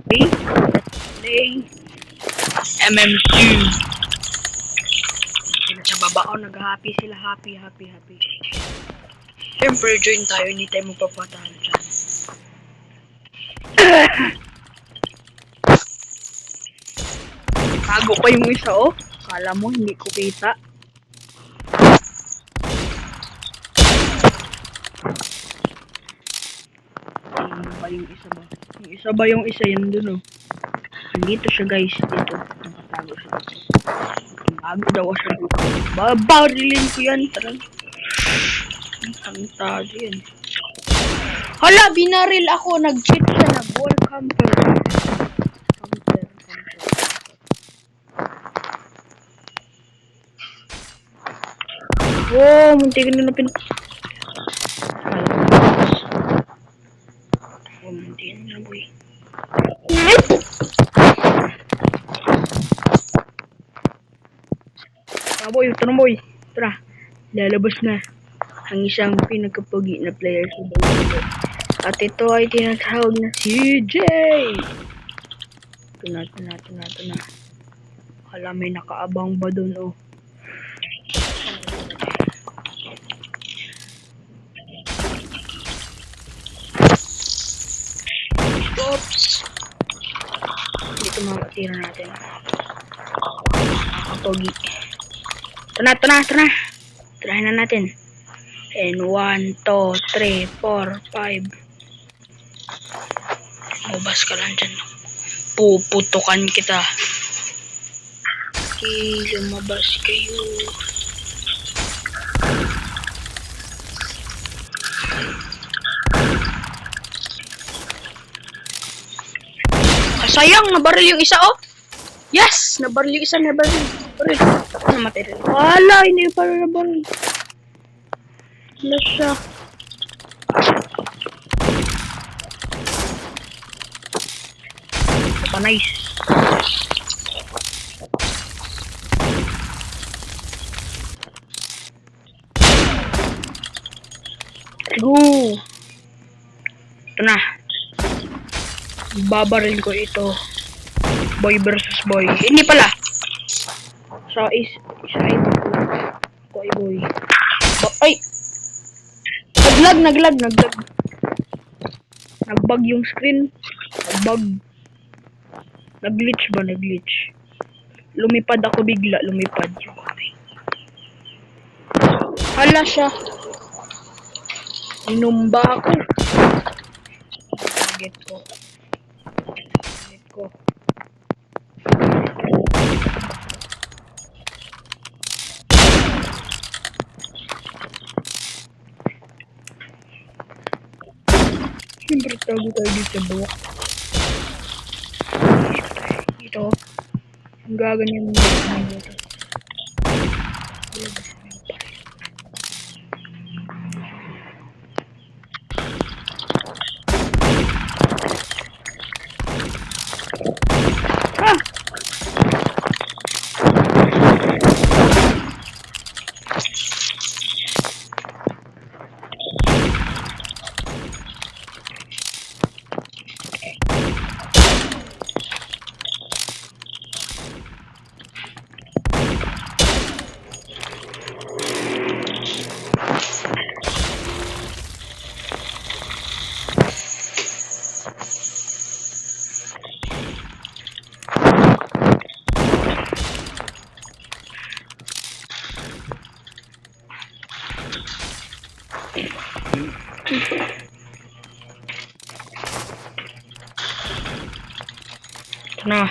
Okay? Play. MM2. Sa baba, nag-happy sila. Happy. Siyempre, join tayo. Hindi tayo magpapatahan dyan. Tago pa yung isa, oh. Kala mo, hindi ko kita. Ano ba yung isa ba? Yung isa ba yung isa yun dun, oh. Nandito siya, guys. Dito. Nakatago siya dito. Bago daw siya dito. Babarilin ko yan. Tara. Ang tago yan. Hala, binaril ako. Nag-cheat siya. Nag-wall camper. Wow, muntikan na pin... Oh, muntikan na, boy. Boy, ito na, boy. Tara, lalabas na ang isang pinagkapogi na player sa Baluto. At ito ay tinatawag na CJ! Ito na. Hala, may nakaabang ba dun, oh. Oops! Dito mamatira natin. Nakapogi. Ito na. Try na natin. And 1, 2, 3, 4, 5. Mabas ka lang dyan. Puputukan kita. Okay, lumabas kayo. Sayang, nabaril yung isa, oh. Yes! Nabaril yung isa, nabaril. Namatay rin. Wala, hindi pa rin nabaril. Wala siya. Nice. Go. Ito na. Babaril ko ito. Boy versus boy. Hindi pala. Isa ay ako ay boy. Ay! Naglag. Nagbag yung screen. Nag-glitch ba? Lumipad ako bigla. Lumipad yung kamay. Hala siya. Inumba ako. Get ko. Siyempre tago tayo dito sa buwak. Ito. Ang gaganyan mo dito. Na.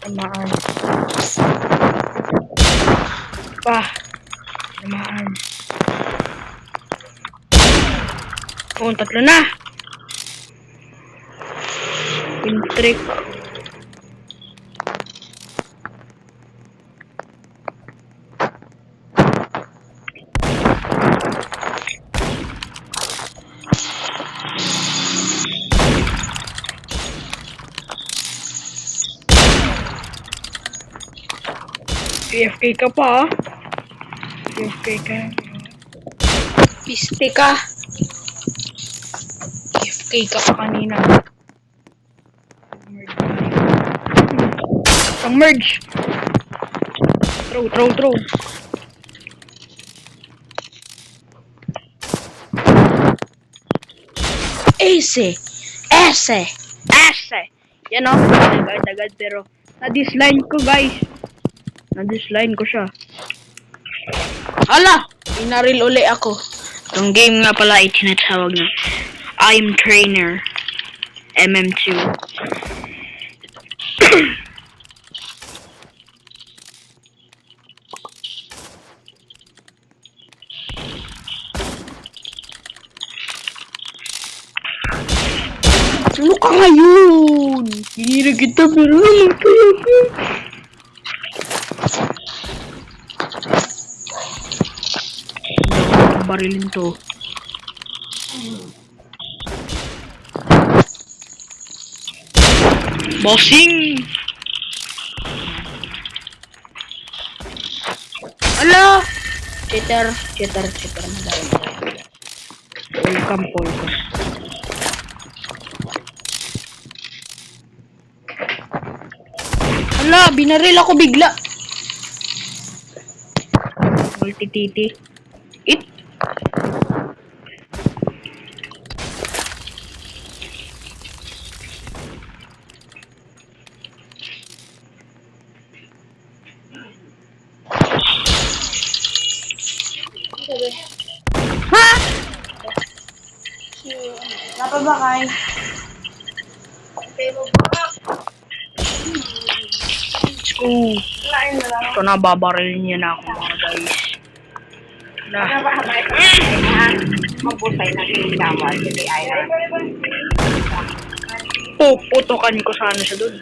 Tamaan. Tamaan. Oh, tatlo na. Pin trick. PFK ka pa, ah. PFK ka. Piste ka. PFK Okay ka pa kanina. Ang merge. Throw. Ese. Yan o. Agad pero na-disline ko guys. Na-disline ko siya. Hala! Inaril uli ako. Itong game nga pala ay tinatawag na I'm Trainer MM2. Ano ka ngayon? Hinira kita pero naman kayo. Barilin to. Bossing! Ala! Cheater. Madami. Welcome. Ala! Binaril ako bigla. Multi-titi. It. Ha? Napa ba kay? Let's go. Ito na, babaril niya na ako mga guys. Na. Mabusay na sinama si Island. Putukan ko sana siya dun.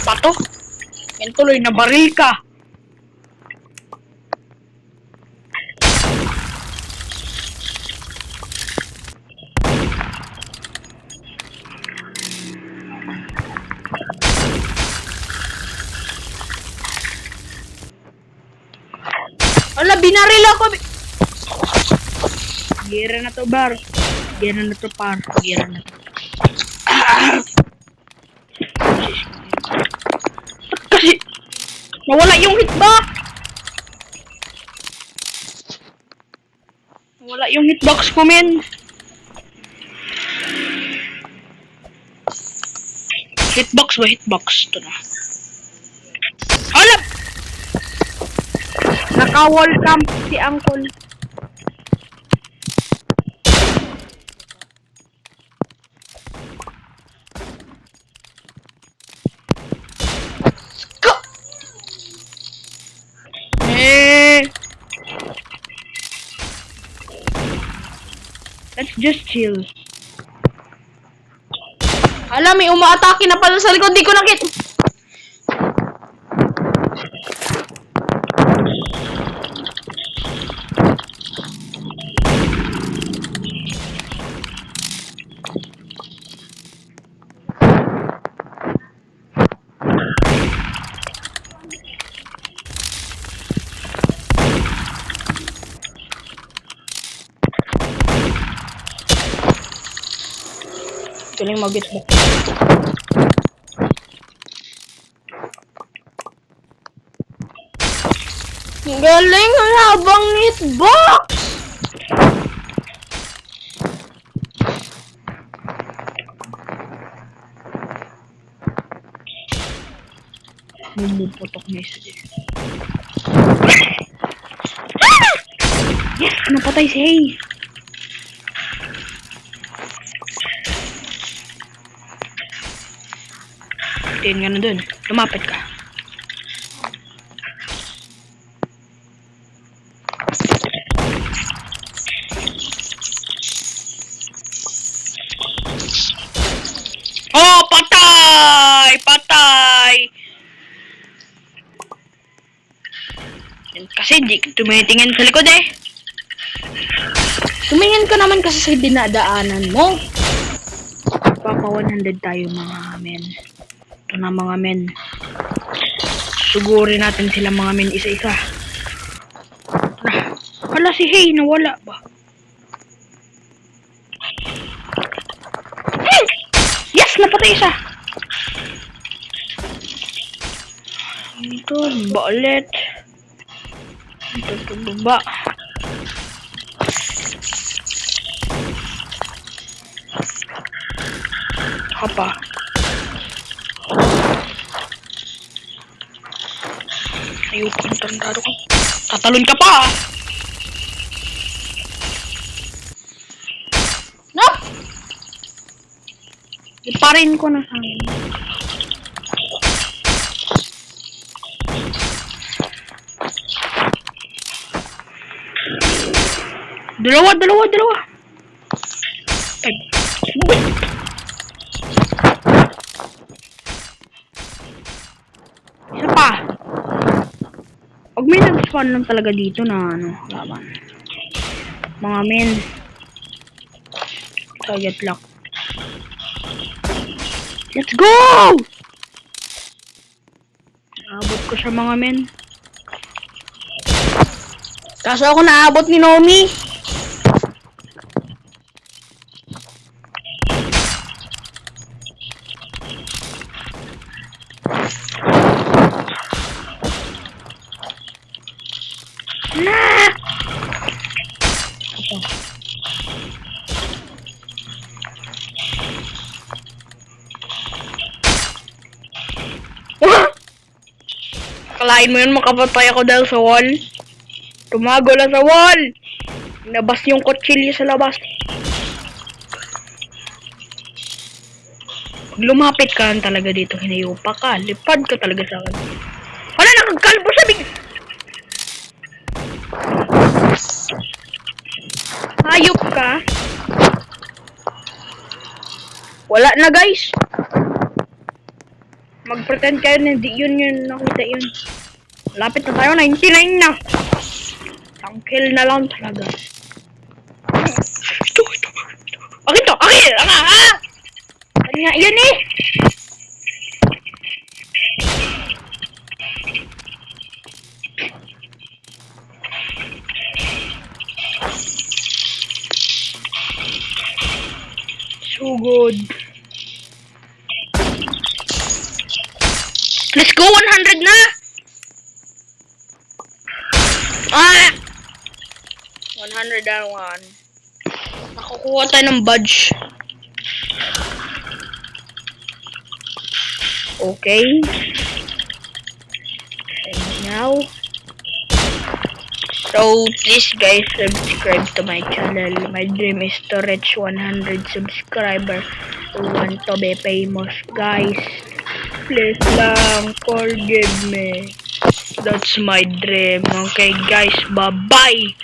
Apa to? Yan tuloy na baril ka. Ala, binaril ako. Gira na to, bar. Gira na to, par. Gira na to. Kasi, nawala yung hitbox. Nawala yung hitbox ko, men. Hitbox ba? Hitbox. Ito na. Ala! Naka-wall camp si Uncle. Let's just chill. Alam, may umaatake na pala sa likod. Di ko nakita. Galing mag-hitbox. Galing habang hitbox! Bumuputok na isa din. Yes! Napatay si Hay! Tingin nga na dun. Lumapit ka. Oh! Patay! Kasi di tumitingin sa likod eh. Tumingin ka naman kasi sa dinadaanan mo. Papa 100 tayo mga men. Ito na mga men. Sugurin natin sila mga men isa-isa. Wala si Hey, nawala ba? Yes, napatay isa. Ito, ba ulit? Ito, baba. Apa? Ayupan, tandado ko. Tatalon ka pa! No! Iparin ko na sana. Dalawa. Ay, buwit. Isa pa. Pag may nag-spawn lang talaga dito na laban. Mga men. Target lock. Let's go! Naabot ko siya mga men. Kaso ako naabot ni Nomi. Na! Kalain mo yun, makapatay ako dahil sa wall. Tumago lang sa wall. Nabas yung kutsilyo sa labas. Pag lumapit ka lang talaga dito, hinayupa ka. Lipad ka talaga sa akin. Wala, nakagkalbo sa big... Hayop ka. Wala na guys. Mag-pretend kayo na hindi yun nakita yun. Lapit na tayo, 99 na. Ang kill na lang talaga. Ito. Akin to, akin! Ano nga, yun eh! So good. Let's go, 100 na! 100 and 1. Nakukuha tayo ng badge. Okay. And now. So, please guys, subscribe to my channel. My dream is to reach 100 subscribers. I want to be famous, guys. Please lang, forgive me. That's my dream. Okay guys, bye-bye.